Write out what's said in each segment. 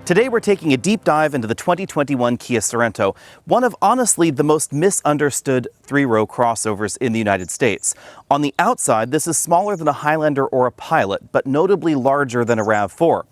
Today we're taking a deep dive into the 2021 Kia Sorento, one of honestly the most misunderstood three-row crossovers in the United States. On the outside, this is smaller than a Highlander or a Pilot, but notably larger than a RAV4.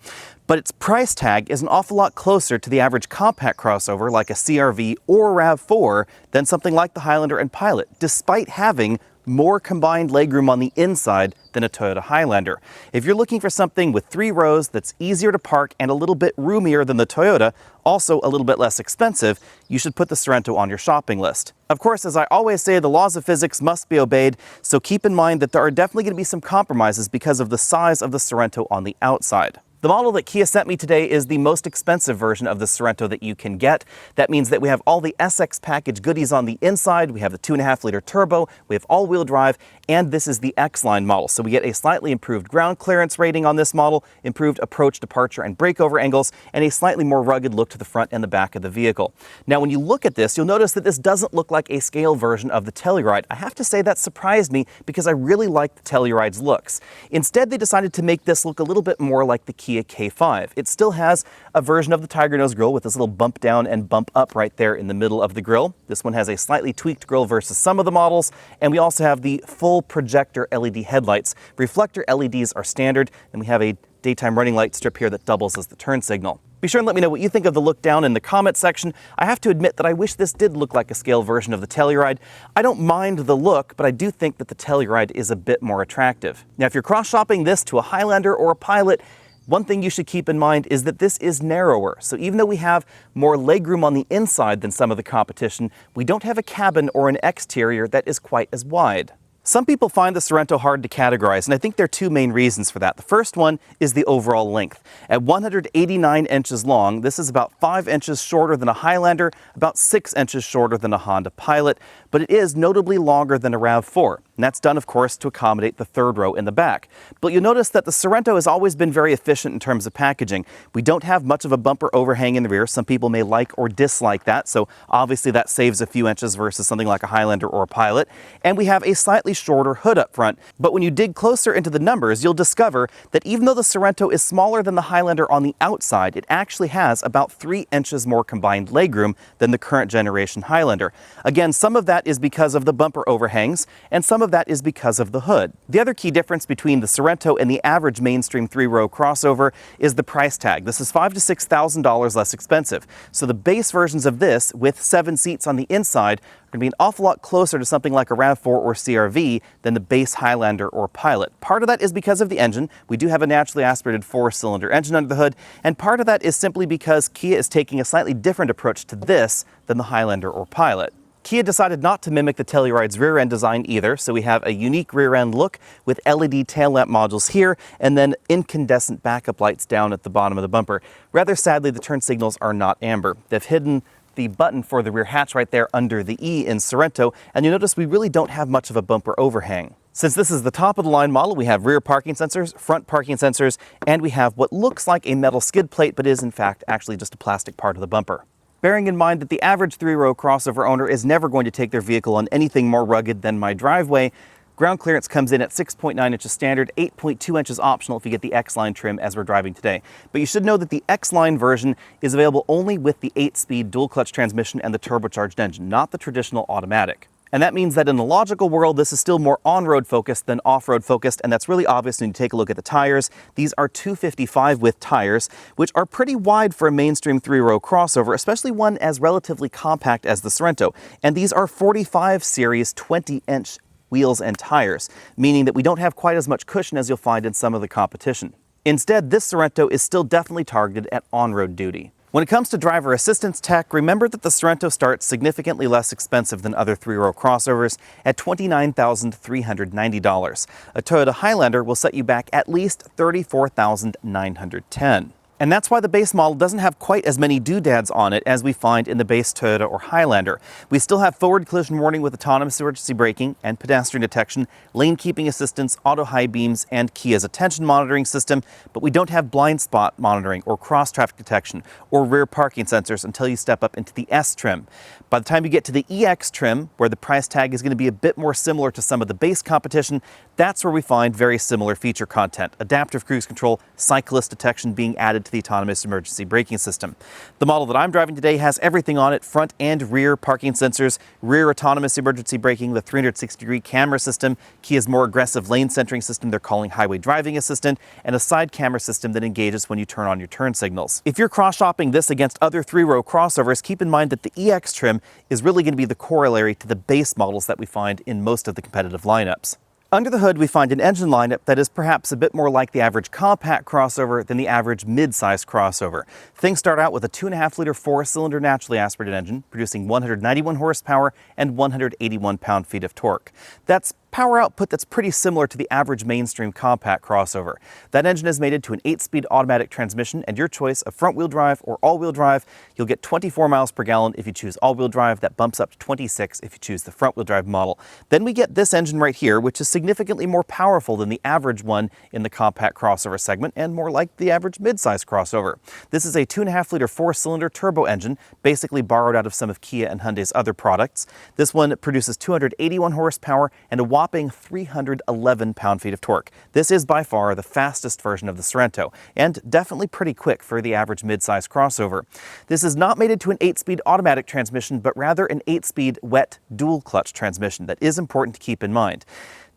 But its price tag is an awful lot closer to the average compact crossover like a CR-V or RAV4 than something like the Highlander and Pilot, despite having more combined legroom on the inside than a Toyota Highlander. If you're looking for something with 3 rows that's easier to park and a little bit roomier than the Toyota, also a little bit less expensive, you should put the Sorento on your shopping list. Of course, as I always say, the laws of physics must be obeyed, so keep in mind that there are definitely going to be some compromises because of the size of the Sorento on the outside. The model that Kia sent me today is the most expensive version of the Sorento that you can get. That means that we have all the SX package goodies on the inside. We have the 2.5-liter turbo, we have all-wheel drive, and this is the X-Line model. So we get a slightly improved ground clearance rating on this model, improved approach, departure, and breakover angles, and a slightly more rugged look to the front and the back of the vehicle. Now, when you look at this, you'll notice that this doesn't look like a scale version of the Telluride. I have to say that surprised me because I really like the Telluride's looks. Instead, they decided to make this look a little bit more like the Kia K5. It still has a version of the Tiger Nose grille with this little bump down and bump up right there in the middle of the grille. This one has a slightly tweaked grille versus some of the models, and we also have the full projector LED headlights. Reflector LEDs are standard, and we have a daytime running light strip here that doubles as the turn signal. Be sure and let me know what you think of the look down in the comment section. I have to admit that I wish this did look like a scale version of the Telluride. I don't mind the look, but I do think that the Telluride is a bit more attractive. Now, if you're cross-shopping this to a Highlander or a Pilot, one thing you should keep in mind is that this is narrower. So even though we have more legroom on the inside than some of the competition, we don't have a cabin or an exterior that is quite as wide. Some people find the Sorento hard to categorize, and I think there are 2 main reasons for that. The first one is the overall length. At 189 inches long, this is about 5 inches shorter than a Highlander, about 6 inches shorter than a Honda Pilot, but it is notably longer than a RAV4. And that's done, of course, to accommodate the 3rd row in the back. But you'll notice that the Sorento has always been very efficient in terms of packaging. We don't have much of a bumper overhang in the rear. Some people may like or dislike that, so obviously that saves a few inches versus something like a Highlander or a Pilot. And we have a slightly shorter hood up front. But when you dig closer into the numbers, you'll discover that even though the Sorento is smaller than the Highlander on the outside, it actually has about 3 inches more combined legroom than the current generation Highlander. Again, some of that is because of the bumper overhangs, and some of that is because of the hood. The other key difference between the Sorento and the average mainstream 3-row crossover is the price tag. This is $5,000 to $6,000 less expensive. So the base versions of this, with 7 seats on the inside, are going to be an awful lot closer to something like a RAV4 or CR-V than the base Highlander or Pilot. Part of that is because of the engine. We do have a naturally aspirated 4-cylinder engine under the hood, and part of that is simply because Kia is taking a slightly different approach to this than the Highlander or Pilot. Kia decided not to mimic the Telluride's rear end design either, so we have a unique rear end look with LED tail lamp modules here and then incandescent backup lights down at the bottom of the bumper. Rather sadly, the turn signals are not amber. They've hidden the button for the rear hatch right there under the E in Sorento, and you'll notice we really don't have much of a bumper overhang. Since this is the top of the line model, we have rear parking sensors, front parking sensors, and we have what looks like a metal skid plate but is in fact actually just a plastic part of the bumper. Bearing in mind that the average 3-row crossover owner is never going to take their vehicle on anything more rugged than my driveway, ground clearance comes in at 6.9 inches standard, 8.2 inches optional if you get the X-Line trim as we're driving today. But you should know that the X-Line version is available only with the 8-speed dual-clutch transmission and the turbocharged engine, not the traditional automatic. And that means that in a logical world, this is still more on-road focused than off-road focused, and that's really obvious when you take a look at the tires. These are 255 width tires, which are pretty wide for a mainstream 3-row crossover, especially one as relatively compact as the Sorento. And these are 45 series 20-inch wheels and tires, meaning that we don't have quite as much cushion as you'll find in some of the competition. Instead, this Sorento is still definitely targeted at on-road duty. When it comes to driver assistance tech, remember that the Sorento starts significantly less expensive than other 3-row crossovers at $29,390. A Toyota Highlander will set you back at least $34,910. And that's why the base model doesn't have quite as many doodads on it as we find in the base Toyota or Highlander. We still have forward collision warning with autonomous emergency braking and pedestrian detection, lane keeping assistance, auto high beams, and Kia's attention monitoring system, but we don't have blind spot monitoring or cross traffic detection or rear parking sensors until you step up into the S trim. By the time you get to the EX trim, where the price tag is going to be a bit more similar to some of the base competition, that's where we find very similar feature content. Adaptive cruise control, cyclist detection being added to the autonomous emergency braking system. The model that I'm driving today has everything on it: front and rear parking sensors, rear autonomous emergency braking, the 360-degree camera system, Kia's more aggressive lane centering system they're calling Highway Driving Assistant, and a side camera system that engages when you turn on your turn signals. If you're cross-shopping this against other three-row crossovers, keep in mind that the EX trim is really going to be the corollary to the base models that we find in most of the competitive lineups. Under the hood, we find an engine lineup that is perhaps a bit more like the average compact crossover than the average mid-size crossover. Things start out with a 2.5-liter 4-cylinder naturally aspirated engine, producing 191 horsepower and 181 pound-feet of torque. That's power output that's pretty similar to the average mainstream compact crossover. That engine is mated to an 8-speed automatic transmission, and your choice of front-wheel drive or all-wheel drive, you'll get 24 miles per gallon if you choose all-wheel drive. That bumps up to 26 if you choose the front-wheel drive model. Then we get this engine right here, which is significantly more powerful than the average one in the compact crossover segment and more like the average mid-size crossover. This is a 2.5-liter 4-cylinder turbo engine, basically borrowed out of some of Kia and Hyundai's other products. This one produces 281 horsepower and a whopping 311 pound-feet of torque. This is by far the fastest version of the Sorento, and definitely pretty quick for the average mid-size crossover. This is not mated to an 8-speed automatic transmission, but rather an 8-speed wet dual-clutch transmission. That is important to keep in mind.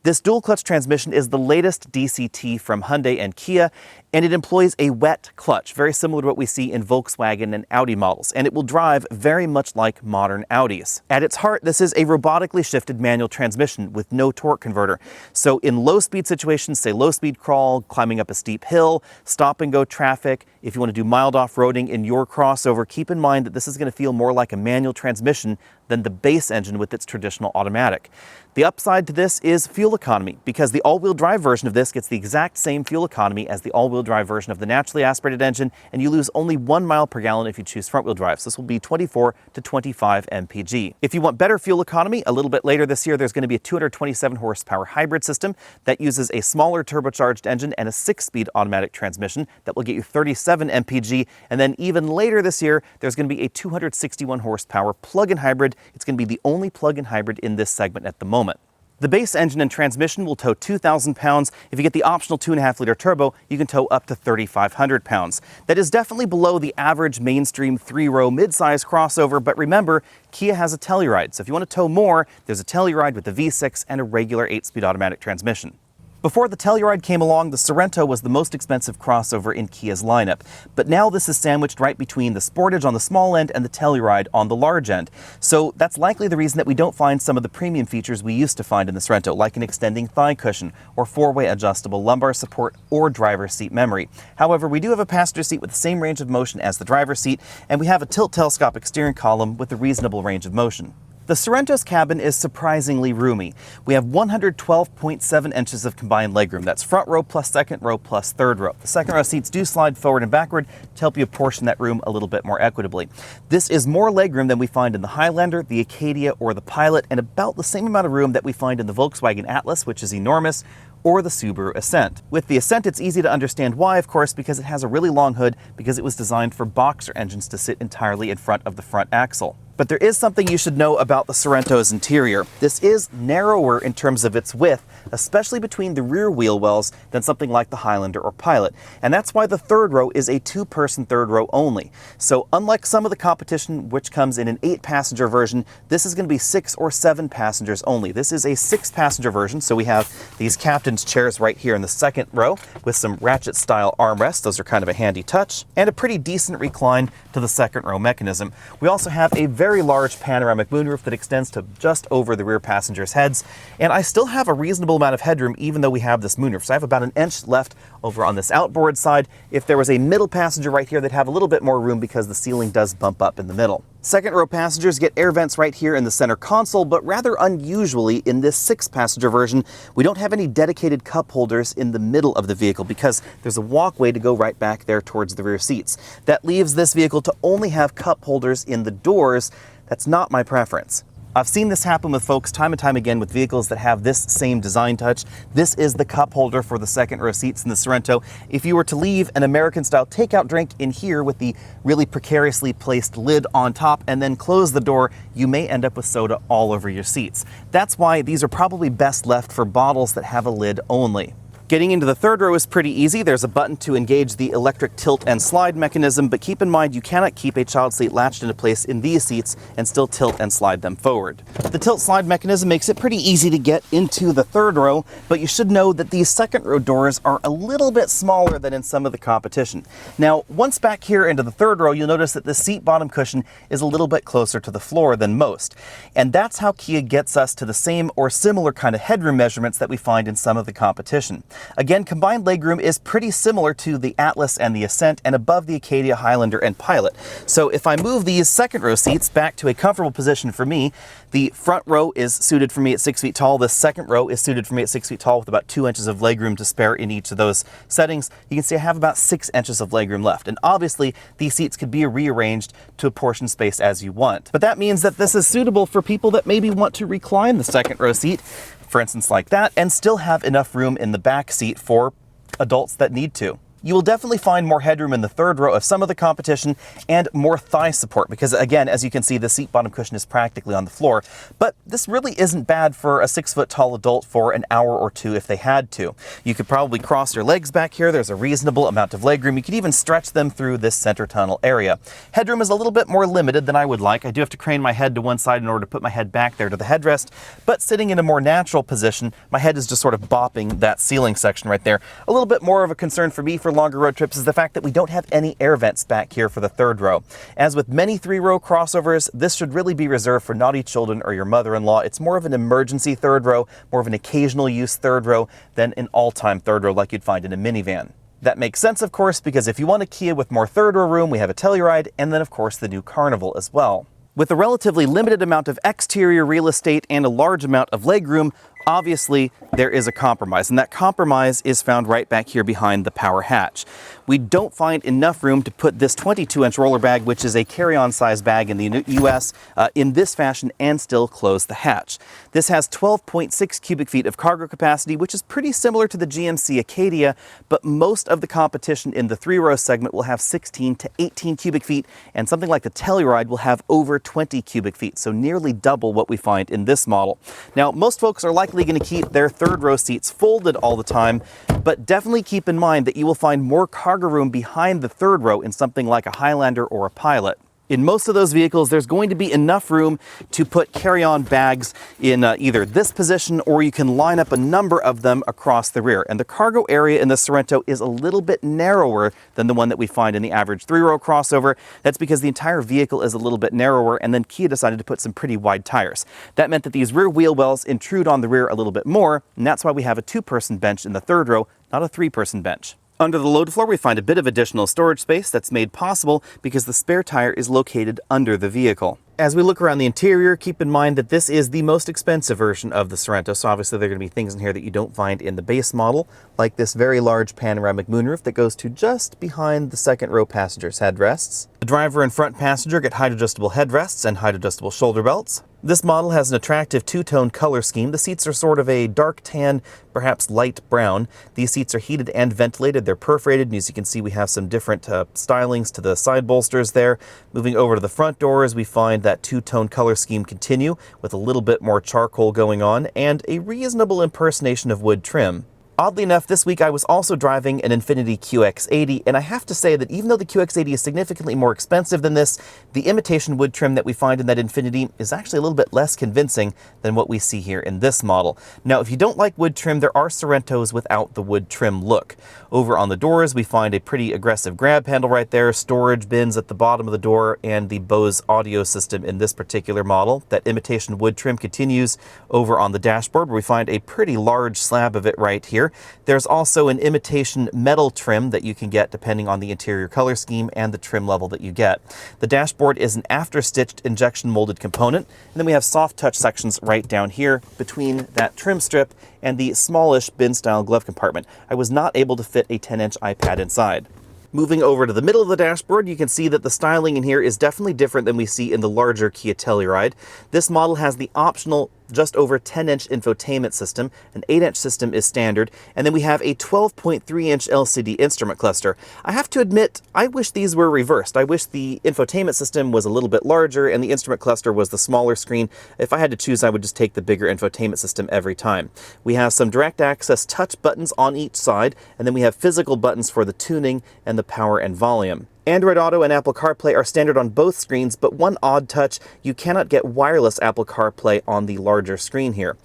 This dual-clutch transmission is the latest DCT from Hyundai and Kia, and it employs a wet clutch, very similar to what we see in Volkswagen and Audi models, and it will drive very much like modern Audis. At its heart, this is a robotically shifted manual transmission with no torque converter. So in low-speed situations, say low-speed crawl, climbing up a steep hill, stop-and-go traffic, if you want to do mild off-roading in your crossover, keep in mind that this is going to feel more like a manual transmission than the base engine with its traditional automatic. The upside to this is fuel economy, because the all-wheel drive version of this gets the exact same fuel economy as the all-wheel drive version of the naturally aspirated engine, and you lose only 1 mile per gallon if you choose front-wheel drive. So this will be 24 to 25 mpg. If you want better fuel economy, a little bit later this year, there's going to be a 227 horsepower hybrid system that uses a smaller turbocharged engine and a 6-speed automatic transmission that will get you 37 mpg. And then even later this year, there's going to be a 261 horsepower plug-in hybrid. It's going to be the only plug-in hybrid in this segment at the moment. The base engine and transmission will tow 2,000 pounds. If you get the optional 2.5-liter turbo, you can tow up to 3,500 pounds. That is definitely below the average mainstream 3-row mid-size crossover, but remember, Kia has a Telluride, so if you want to tow more, there's a Telluride with a V6 and a regular 8-speed automatic transmission. Before the Telluride came along, the Sorento was the most expensive crossover in Kia's lineup. But now this is sandwiched right between the Sportage on the small end and the Telluride on the large end. So that's likely the reason that we don't find some of the premium features we used to find in the Sorento, like an extending thigh cushion or 4-way adjustable lumbar support or driver's seat memory. However, we do have a passenger seat with the same range of motion as the driver's seat, and we have a tilt telescopic steering column with a reasonable range of motion. The Sorento's cabin is surprisingly roomy. We have 112.7 inches of combined legroom. That's front row plus second row plus third row. The second row seats do slide forward and backward to help you apportion that room a little bit more equitably. This is more legroom than we find in the Highlander, the Acadia, or the Pilot, and about the same amount of room that we find in the Volkswagen Atlas, which is enormous, or the Subaru Ascent. With the Ascent, it's easy to understand why, of course, because it has a really long hood, because it was designed for boxer engines to sit entirely in front of the front axle. But there is something you should know about the Sorento's interior. This is narrower in terms of its width, especially between the rear wheel wells, than something like the Highlander or Pilot. And that's why the third row is a 2-person third row only. So unlike some of the competition, which comes in an 8-passenger version, this is going to be 6 or 7 passengers only. This is a 6-passenger version, so we have these captain's chairs right here in the second row with some ratchet-style armrests. Those are kind of a handy touch, and a pretty decent recline to the second row mechanism. We also have a very large panoramic moonroof that extends to just over the rear passengers' heads, and I still have a reasonable amount of headroom even though we have this moonroof. So I have about an inch left over on this outboard side. If there was a middle passenger right here, they'd have a little bit more room because the ceiling does bump up in the middle. Second row passengers get air vents right here in the center console, but rather unusually in this 6-passenger version, we don't have any dedicated cup holders in the middle of the vehicle because there's a walkway to go right back there towards the rear seats. That leaves this vehicle to only have cup holders in the doors. That's not my preference. I've seen this happen with folks time and time again with vehicles that have this same design touch. This is the cup holder for the second row seats in the Sorento. If you were to leave an American-style takeout drink in here with the really precariously placed lid on top and then close the door, you may end up with soda all over your seats. That's why these are probably best left for bottles that have a lid only. Getting into the third row is pretty easy. There's a button to engage the electric tilt and slide mechanism, but keep in mind you cannot keep a child seat latched into place in these seats and still tilt and slide them forward. The tilt slide mechanism makes it pretty easy to get into the third row, but you should know that these second row doors are a little bit smaller than in some of the competition. Now, once back here into the third row, you'll notice that the seat bottom cushion is a little bit closer to the floor than most. And that's how Kia gets us to the same or similar kind of headroom measurements that we find in some of the competition. Again, combined legroom is pretty similar to the Atlas and the Ascent and above the Acadia, Highlander, and Pilot. So if I move these second row seats back to a comfortable position for me, the front row is suited for me at 6 feet tall. The second row is suited for me at 6 feet tall with about 2 inches of legroom to spare in each of those settings. You can see I have about 6 inches of legroom left. And obviously, these seats could be rearranged to apportion space as you want. But that means that this is suitable for people that maybe want to recline the second row seat, for instance like that, and still have enough room in the back seat for adults that need to. You will definitely find more headroom in the third row of some of the competition and more thigh support because, again, as you can see, the seat bottom cushion is practically on the floor. But this really isn't bad for a 6 foot tall adult for an hour or two if they had to. You could probably cross your legs back here. There's a reasonable amount of legroom. You could even stretch them through this center tunnel area. Headroom is a little bit more limited than I would like. I do have to crane my head to one side in order to put my head back there to the headrest, but sitting in a more natural position, my head is just sort of bopping that ceiling section right there. A little bit more of a concern for me for longer road trips is the fact that we don't have any air vents back here for the third row. As with many 3-row crossovers, this should really be reserved for naughty children or your mother-in-law. It's more of an emergency third row, more of an occasional use third row than an all-time third row like you'd find in a minivan. That makes sense, of course, because if you want a Kia with more third row room, we have a Telluride and then, of course, the new Carnival as well. With a relatively limited amount of exterior real estate and a large amount of legroom, obviously, there is a compromise, and that compromise is found right back here behind the power hatch. We don't find enough room to put this 22-inch roller bag, which is a carry-on size bag in the US, in this fashion and still close the hatch. This has 12.6 cubic feet of cargo capacity, which is pretty similar to the GMC Acadia, but most of the competition in the 3-row segment will have 16 to 18 cubic feet, and something like the Telluride will have over 20 cubic feet, so nearly double what we find in this model. Now, most folks are likely going to keep their third row seats folded all the time, but definitely keep in mind that you will find more cargo room behind the third row in something like a Highlander or a Pilot. In most of those vehicles, there's going to be enough room to put carry-on bags in either this position or you can line up a number of them across the rear. And the cargo area in the Sorento is a little bit narrower than the one that we find in the average 3-row crossover. That's because the entire vehicle is a little bit narrower, and then Kia decided to put some pretty wide tires. That meant that these rear wheel wells intrude on the rear a little bit more, and that's why we have a 2-person bench in the third row, not a 3-person bench. Under the load floor, we find a bit of additional storage space that's made possible because the spare tire is located under the vehicle. As we look around the interior, keep in mind that this is the most expensive version of the Sorento, so obviously there are going to be things in here that you don't find in the base model, like this very large panoramic moonroof that goes to just behind the second row passenger's headrests. The driver and front passenger get height-adjustable headrests and height-adjustable shoulder belts. This model has an attractive two-tone color scheme. The seats are sort of a dark tan, perhaps light brown. These seats are heated and ventilated. They're perforated, and as you can see, we have some different stylings to the side bolsters there. Moving over to the front doors, we find that two-tone color scheme continue with a little bit more charcoal going on and a reasonable impersonation of wood trim. Oddly enough, this week I was also driving an Infiniti QX80, and I have to say that even though the QX80 is significantly more expensive than this, the imitation wood trim that we find in that Infiniti is actually a little bit less convincing than what we see here in this model. Now, if you don't like wood trim, there are Sorentos without the wood trim look. Over on the doors, we find a pretty aggressive grab handle right there, storage bins at the bottom of the door, and the Bose audio system in this particular model. That imitation wood trim continues over on the dashboard, where we find a pretty large slab of it right here. There's also an imitation metal trim that you can get depending on the interior color scheme and the trim level that you get. The dashboard is an after-stitched injection molded component, and then we have soft touch sections right down here between that trim strip and the smallish bin-style glove compartment. I was not able to fit a 10-inch iPad inside. Moving over to the middle of the dashboard, you can see that the styling in here is definitely different than we see in the larger Kia Telluride. This model has the optional just over 10-inch infotainment system. An 8-inch system is standard, and then we have a 12.3-inch LCD instrument cluster. I have to admit, I wish these were reversed. I wish the infotainment system was a little bit larger and the instrument cluster was the smaller screen. If I had to choose, I would just take the bigger infotainment system every time. We have some direct access touch buttons on each side, and then we have physical buttons for the tuning and the power and volume. Android Auto and Apple CarPlay are standard on both screens, but one odd touch, you cannot get wireless Apple CarPlay on the larger screen here.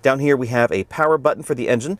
Down here we have a power button for the engine,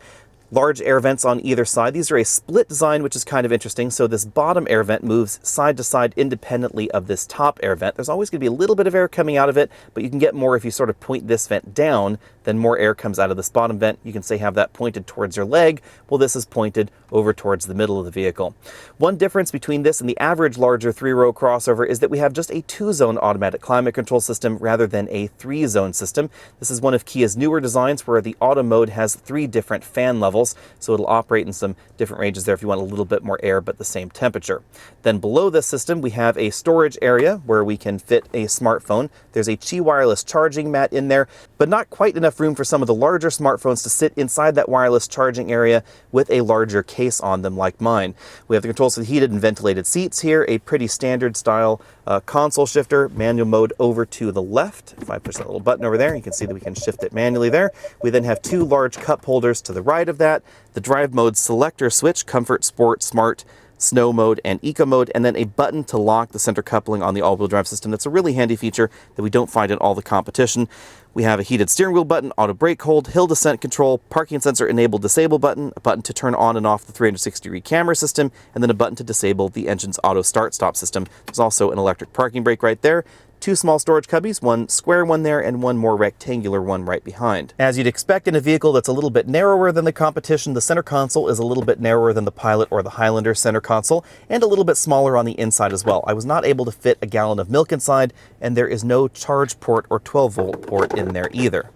large air vents on either side. These are a split design, which is kind of interesting. So this bottom air vent moves side to side independently of this top air vent. There's always going to be a little bit of air coming out of it, but you can get more if you sort of point this vent down, then more air comes out of this bottom vent. You can say have that pointed towards your leg. Well, this is pointed over towards the middle of the vehicle. One difference between this and the average larger 3-row crossover is that we have just a 2-zone automatic climate control system rather than a 3-zone system. This is one of Kia's newer designs where the auto mode has 3 different fan levels, so it'll operate in some different ranges there if you want a little bit more air but the same temperature. Then below this system we have a storage area where we can fit a smartphone. There's a Qi wireless charging mat in there, but not quite enough room for some of the larger smartphones to sit inside that wireless charging area with a larger case on them like mine. We have the controls for the heated and ventilated seats here, a pretty standard style console shifter, manual mode over to the left. If I push that little button over there, you can see that we can shift it manually there. We then have 2 large cup holders to the right of that, the drive mode selector switch, comfort, sport, smart, snow mode, and eco mode, and then a button to lock the center coupling on the all-wheel drive system. That's a really handy feature that we don't find in all the competition. We have a heated steering wheel button, auto brake hold, hill descent control, parking sensor enable disable button, a button to turn on and off the 360-degree camera system, and then a button to disable the engine's auto start-stop system. There's also an electric parking brake right there. 2 small storage cubbies, one square one there and one more rectangular one right behind. As you'd expect in a vehicle that's a little bit narrower than the competition, the center console is a little bit narrower than the Pilot or the Highlander center console, and a little bit smaller on the inside as well. I was not able to fit a gallon of milk inside, and there is no charge port or 12-volt port in there either.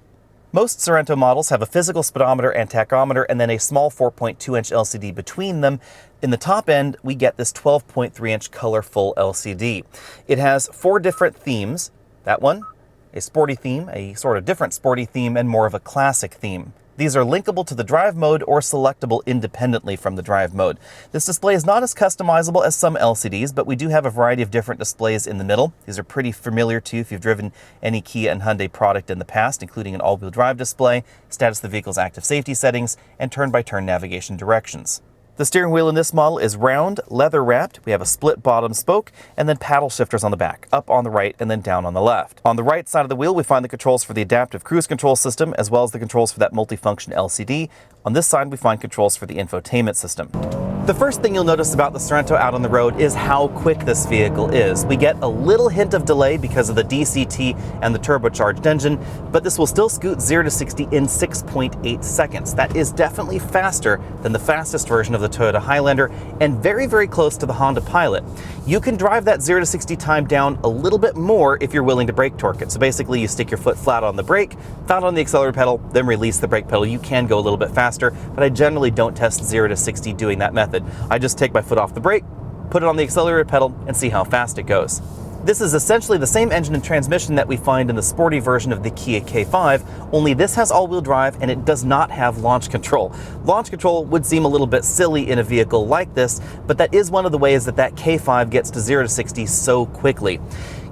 Most Sorento models have a physical speedometer and tachometer and then a small 4.2-inch LCD between them. In the top end, we get this 12.3-inch colorful LCD. It has 4 different themes. That one, a sporty theme, a sort of different sporty theme, and more of a classic theme. These are linkable to the drive mode or selectable independently from the drive mode. This display is not as customizable as some LCDs, but we do have a variety of different displays in the middle. These are pretty familiar to you if you've driven any Kia and Hyundai product in the past, including an all-wheel drive display, status of the vehicle's active safety settings, and turn-by-turn navigation directions. The steering wheel in this model is round, leather wrapped. We have a split bottom spoke and then paddle shifters on the back, up on the right and then down on the left. On the right side of the wheel, we find the controls for the adaptive cruise control system, as well as the controls for that multifunction LCD. On this side, we find controls for the infotainment system. The first thing you'll notice about the Sorento out on the road is how quick this vehicle is. We get a little hint of delay because of the DCT and the turbocharged engine, but this will still scoot 0 to 60 in 6.8 seconds. That is definitely faster than the fastest version of the Toyota Highlander and very, very close to the Honda Pilot. You can drive that 0 to 60 time down a little bit more if you're willing to brake torque it. So basically you stick your foot flat on the brake, flat on the accelerator pedal, then release the brake pedal. You can go a little bit faster, but I generally don't test 0 to 60 doing that method. I just take my foot off the brake, put it on the accelerator pedal, and see how fast it goes. This is essentially the same engine and transmission that we find in the sporty version of the Kia K5, only this has all-wheel drive and it does not have launch control. Launch control would seem a little bit silly in a vehicle like this, but that is one of the ways that that K5 gets to 0 to 60 so quickly.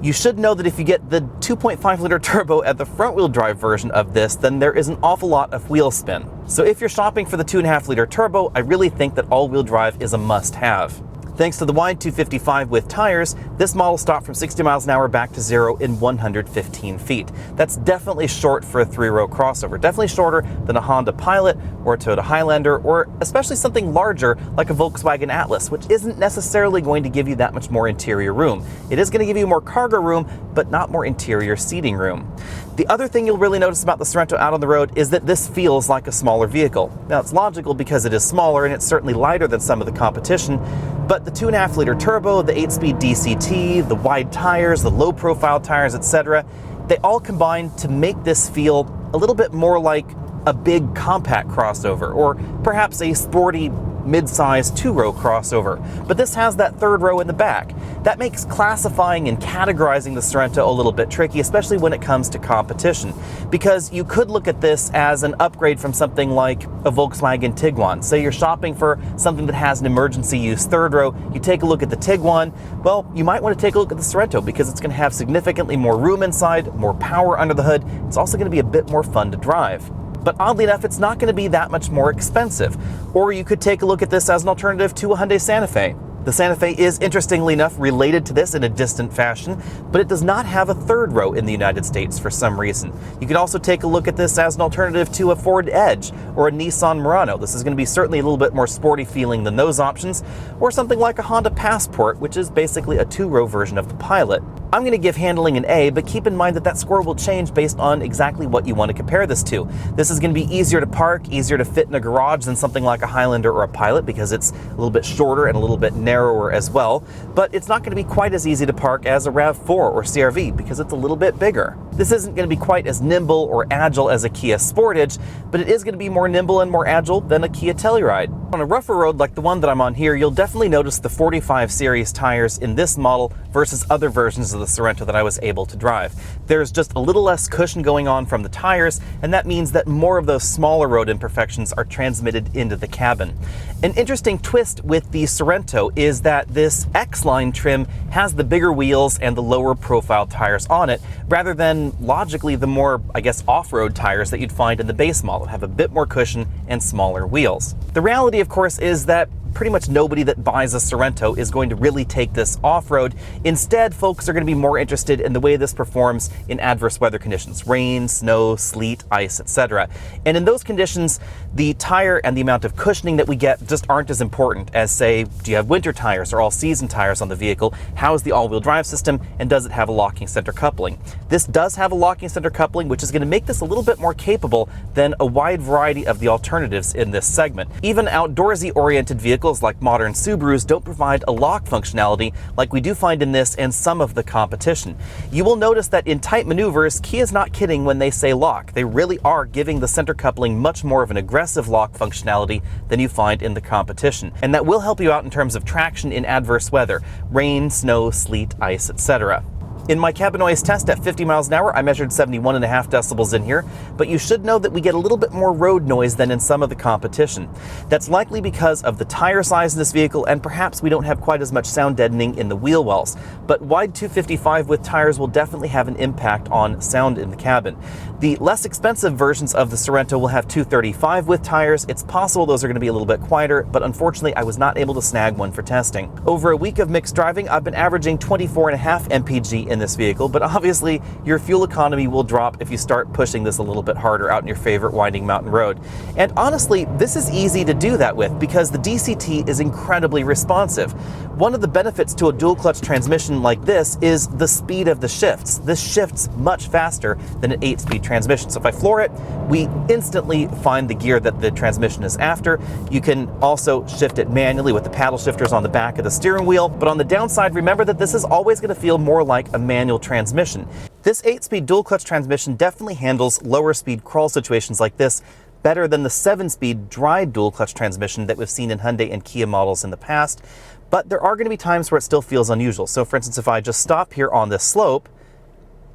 You should know that if you get the 2.5-liter turbo at the front-wheel drive version of this, then there is an awful lot of wheel spin. So if you're shopping for the 2.5-liter turbo, I really think that all-wheel drive is a must-have. Thanks to the wide 255 with tires, this model stopped from 60 miles an hour back to 0 in 115 feet. That's definitely short for a 3-row crossover. Definitely shorter than a Honda Pilot or a Toyota Highlander, or especially something larger like a Volkswagen Atlas, which isn't necessarily going to give you that much more interior room. It is going to give you more cargo room, but not more interior seating room. The other thing you'll really notice about the Sorento out on the road is that this feels like a smaller vehicle. Now, it's logical because it is smaller and it's certainly lighter than some of the competition, but the 2.5-liter turbo, the 8-speed DCT, the wide tires, the low-profile tires, etc., they all combine to make this feel a little bit more like a big compact crossover, or perhaps a sporty mid-size two-row crossover, but this has that third row in the back. That makes classifying and categorizing the Sorento a little bit tricky, especially when it comes to competition, because you could look at this as an upgrade from something like a Volkswagen Tiguan. Say you're shopping for something that has an emergency use third row, you take a look at the Tiguan, well, you might want to take a look at the Sorento because it's going to have significantly more room inside, more power under the hood. It's also going to be a bit more fun to drive. But oddly enough, it's not going to be that much more expensive. Or you could take a look at this as an alternative to a Hyundai Santa Fe. The Santa Fe is, interestingly enough, related to this in a distant fashion, but it does not have a third row in the United States for some reason. You could also take a look at this as an alternative to a Ford Edge or a Nissan Murano. This is going to be certainly a little bit more sporty feeling than those options, or something like a Honda Passport, which is basically a two-row version of the Pilot. I'm going to give handling an A, but keep in mind that that score will change based on exactly what you want to compare this to. This is going to be easier to park, easier to fit in a garage than something like a Highlander or a Pilot because it's a little bit shorter and a little bit narrower as well, but it's not going to be quite as easy to park as a RAV4 or CRV because it's a little bit bigger. This isn't going to be quite as nimble or agile as a Kia Sportage, but it is going to be more nimble and more agile than a Kia Telluride. On a rougher road like the one that I'm on here, you'll definitely notice the 45 series tires in this model versus other versions of the Sorento that I was able to drive. There's just a little less cushion going on from the tires, and that means that more of those smaller road imperfections are transmitted into the cabin. An interesting twist with the Sorento is that this X-Line trim has the bigger wheels and the lower profile tires on it, rather than logically the more, I guess, off-road tires that you'd find in the base model, have a bit more cushion and smaller wheels. The reality, of course, is that pretty much nobody that buys a Sorento is going to really take this off-road. Instead, folks are going to be more interested in the way this performs in adverse weather conditions: rain, snow, sleet, ice, etc. And in those conditions, the tire and the amount of cushioning that we get just aren't as important as, say, do you have winter tires or all-season tires on the vehicle? How is the all-wheel drive system? And does it have a locking center coupling? This does have a locking center coupling, which is going to make this a little bit more capable than a wide variety of the alternatives in this segment. Even outdoorsy-oriented vehicles like modern Subarus don't provide a lock functionality like we do find in this and some of the competition. You will notice that in tight maneuvers, Kia's not kidding when they say lock. They really are giving the center coupling much more of an aggressive lock functionality than you find in the competition. And that will help you out in terms of traction in adverse weather: rain, snow, sleet, ice, etc. In my cabin noise test at 50 miles an hour, I measured 71.5 decibels in here, but you should know that we get a little bit more road noise than in some of the competition. That's likely because of the tire size in this vehicle, and perhaps we don't have quite as much sound deadening in the wheel wells. But wide 255 with tires will definitely have an impact on sound in the cabin. The less expensive versions of the Sorento will have 235 with tires. It's possible those are going to be a little bit quieter, but unfortunately I was not able to snag one for testing. Over a week of mixed driving, I've been averaging 24.5 mpg in this vehicle, but obviously your fuel economy will drop if you start pushing this a little bit harder out in your favorite winding mountain road. And honestly, this is easy to do that with because the DCT is incredibly responsive. One of the benefits to a dual clutch transmission like this is the speed of the shifts. This shifts much faster than an 8-speed transmission. So if I floor it, we instantly find the gear that the transmission is after. You can also shift it manually with the paddle shifters on the back of the steering wheel. But on the downside, remember that this is always going to feel more like a manual transmission. This 8-speed dual clutch transmission definitely handles lower speed crawl situations like this better than the 7-speed dry dual clutch transmission that we've seen in Hyundai and Kia models in the past. But there are going to be times where it still feels unusual. So for instance, if I just stop here on this slope,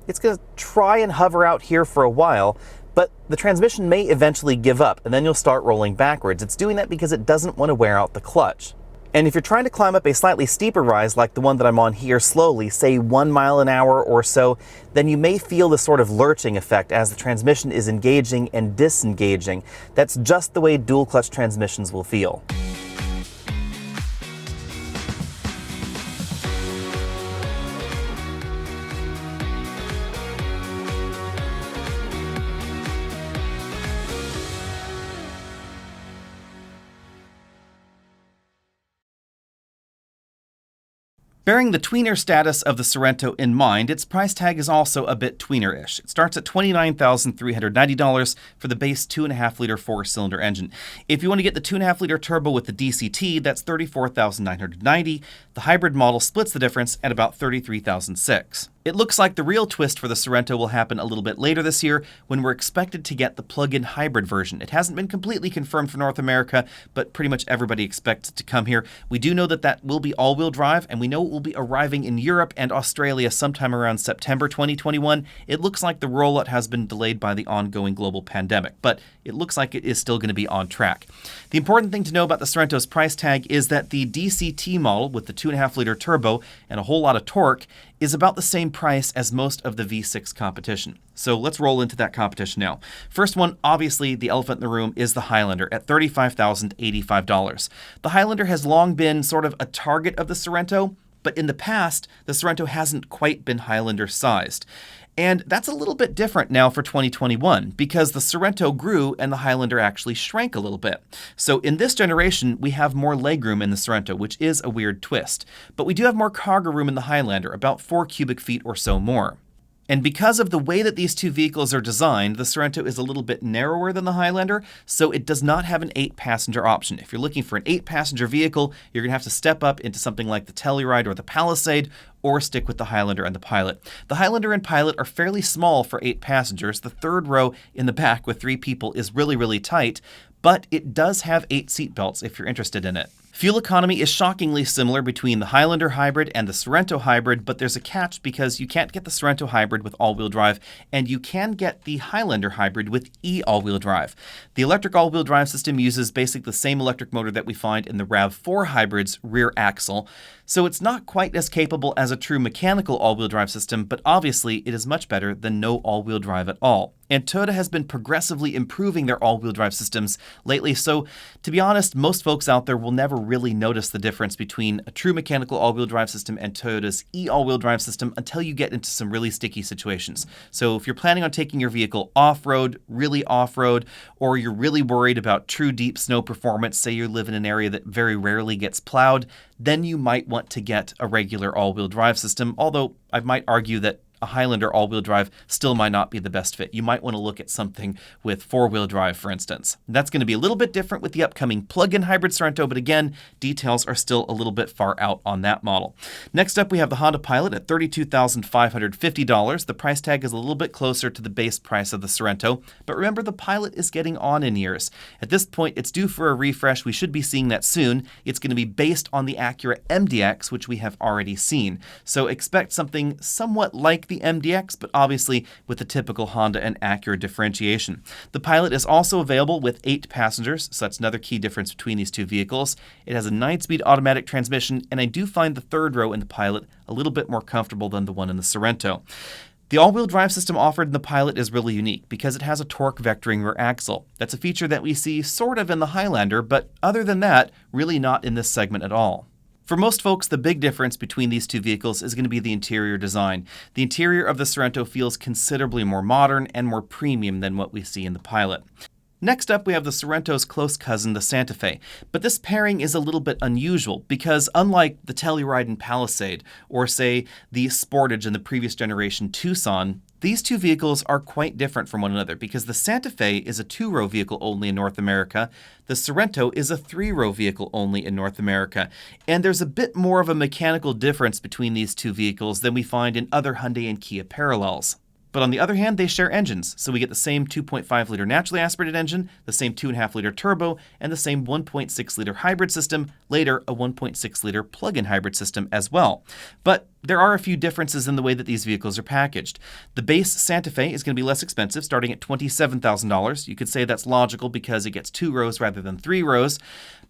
it's going to try and hover out here for a while, but the transmission may eventually give up and then you'll start rolling backwards. It's doing that because it doesn't want to wear out the clutch. And if you're trying to climb up a slightly steeper rise like the one that I'm on here slowly, say 1 mile an hour or so, then you may feel this sort of lurching effect as the transmission is engaging and disengaging. That's just the way dual clutch transmissions will feel. Bearing the tweener status of the Sorento in mind, its price tag is also a bit tweener-ish. It starts at $29,390 for the base 2.5-liter 4-cylinder engine. If you want to get the 2.5-liter turbo with the DCT, that's $34,990. The hybrid model splits the difference at about $33,006. It looks like the real twist for the Sorento will happen a little bit later this year when we're expected to get the plug-in hybrid version. It hasn't been completely confirmed for North America, but pretty much everybody expects it to come here. We do know that that will be all-wheel drive, and we know it will be arriving in Europe and Australia sometime around September 2021. It looks like the rollout has been delayed by the ongoing global pandemic, but it looks like it is still going to be on track. The important thing to know about the Sorento's price tag is that the DCT model with the 2.5-liter turbo and a whole lot of torque is about the same price as most of the V6 competition. So let's roll into that competition now. First one, obviously the elephant in the room, is the Highlander at $35,085. The Highlander has long been sort of a target of the Sorento, but in the past, the Sorento hasn't quite been Highlander sized. And that's a little bit different now for 2021 because the Sorento grew and the Highlander actually shrank a little bit. So in this generation, we have more legroom in the Sorento, which is a weird twist. But we do have more cargo room in the Highlander, about 4 cubic feet or so more. And because of the way that these two vehicles are designed, the Sorento is a little bit narrower than the Highlander, so it does not have an 8-passenger option. If you're looking for an 8-passenger vehicle, you're going to have to step up into something like the Telluride or the Palisade, or stick with the Highlander and the Pilot. The Highlander and Pilot are fairly small for 8 passengers. The third row in the back with 3 people is really, really tight, but it does have 8 seat belts if you're interested in it. Fuel economy is shockingly similar between the Highlander hybrid and the Sorento hybrid, but there's a catch because you can't get the Sorento hybrid with all-wheel drive, and you can get the Highlander hybrid with all-wheel drive. The electric all-wheel drive system uses basically the same electric motor that we find in the RAV4 hybrid's rear axle, so it's not quite as capable as a true mechanical all-wheel drive system, but obviously it is much better than no all-wheel drive at all. And Toyota has been progressively improving their all-wheel drive systems lately, so to be honest, most folks out there will never really notice the difference between a true mechanical all-wheel drive system and Toyota's all-wheel drive system until you get into some really sticky situations. So if you're planning on taking your vehicle off-road, really off-road, or you're really worried about true deep snow performance, say you live in an area that very rarely gets plowed, then you might want to get a regular all-wheel drive system, although I might argue that a Highlander all-wheel drive still might not be the best fit. You might want to look at something with 4-wheel drive, for instance. That's going to be a little bit different with the upcoming plug-in hybrid Sorento, but again, details are still a little bit far out on that model. Next up, we have the Honda Pilot at $32,550. The price tag is a little bit closer to the base price of the Sorento, but remember, the Pilot is getting on in years. At this point, it's due for a refresh. We should be seeing that soon. It's going to be based on the Acura MDX, which we have already seen. So expect something somewhat like the MDX, but obviously with the typical Honda and Acura differentiation. The Pilot is also available with 8 passengers, so that's another key difference between these two vehicles. It has a 9-speed automatic transmission, and I do find the third row in the Pilot a little bit more comfortable than the one in the Sorento. The all-wheel drive system offered in the Pilot is really unique because it has a torque vectoring rear axle. That's a feature that we see sort of in the Highlander, but other than that, really not in this segment at all. For most folks, the big difference between these two vehicles is going to be the interior design. The interior of the Sorento feels considerably more modern and more premium than what we see in the Pilot. Next up, we have the Sorento's close cousin, the Santa Fe. But this pairing is a little bit unusual because unlike the Telluride and Palisade, or say the Sportage in the previous generation Tucson, these two vehicles are quite different from one another because the Santa Fe is a 2-row vehicle only in North America, the Sorento is a 3-row vehicle only in North America, and there's a bit more of a mechanical difference between these two vehicles than we find in other Hyundai and Kia parallels. But on the other hand, they share engines, so we get the same 2.5-liter naturally aspirated engine, the same 2.5-liter turbo, and the same 1.6-liter hybrid system, later a 1.6-liter plug-in hybrid system as well. But there are a few differences in the way that these vehicles are packaged. The base Santa Fe is going to be less expensive, starting at $27,000. You could say that's logical because it gets 2 rows rather than 3 rows.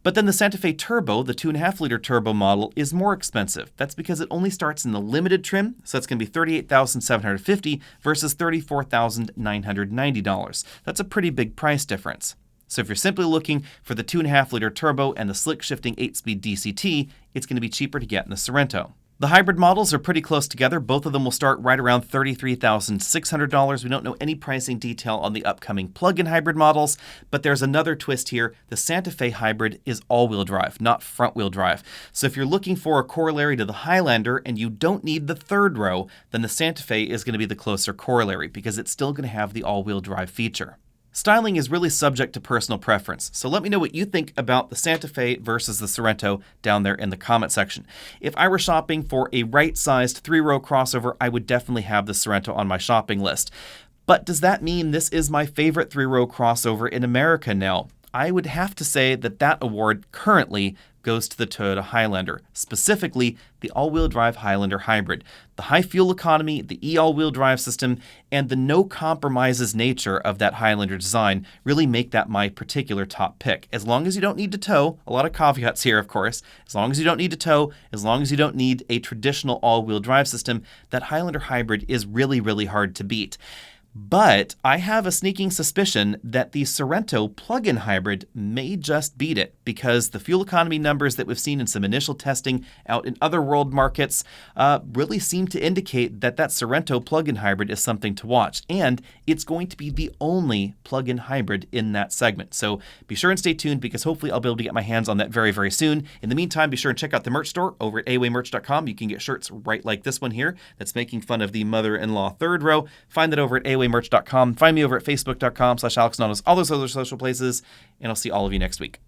But then the Santa Fe Turbo, the 2.5-liter turbo model, is more expensive. That's because it only starts in the limited trim, so it's going to be $38,750 versus $34,990. That's a pretty big price difference. So if you're simply looking for the 2.5-liter turbo and the slick shifting 8-speed DCT, it's going to be cheaper to get in the Sorento. The hybrid models are pretty close together. Both of them will start right around $33,600. We don't know any pricing detail on the upcoming plug-in hybrid models, but there's another twist here. The Santa Fe hybrid is all-wheel drive, not front-wheel drive. So if you're looking for a corollary to the Highlander and you don't need the third row, then the Santa Fe is going to be the closer corollary because it's still going to have the all-wheel drive feature. Styling is really subject to personal preference, so let me know what you think about the Santa Fe versus the Sorento down there in the comment section. If I were shopping for a right-sized 3-row crossover, I would definitely have the Sorento on my shopping list. But does that mean this is my favorite 3-row crossover in America now? I would have to say that that award currently goes to the Toyota Highlander, specifically the all-wheel drive Highlander hybrid. The high fuel economy, the e-all-wheel drive system, and the no-compromises nature of that Highlander design really make that my particular top pick. As long as you don't need to tow, a lot of caveats here, of course, as long as you don't need to tow, as long as you don't need a traditional all-wheel drive system, that Highlander hybrid is really, really hard to beat. But I have a sneaking suspicion that the Sorento plug-in hybrid may just beat it, because the fuel economy numbers that we've seen in some initial testing out in other world markets really seem to indicate that that Sorento plug-in hybrid is something to watch. And it's going to be the only plug-in hybrid in that segment. So be sure and stay tuned, because hopefully I'll be able to get my hands on that very, very soon. In the meantime, be sure and check out the merch store over at awaymerch.com. You can get shirts right like this one here that's making fun of the mother-in-law third row. Find that over at awaymerch.com. Find me over at facebook.com/AlexNautis, all those other social places, and I'll see all of you next week.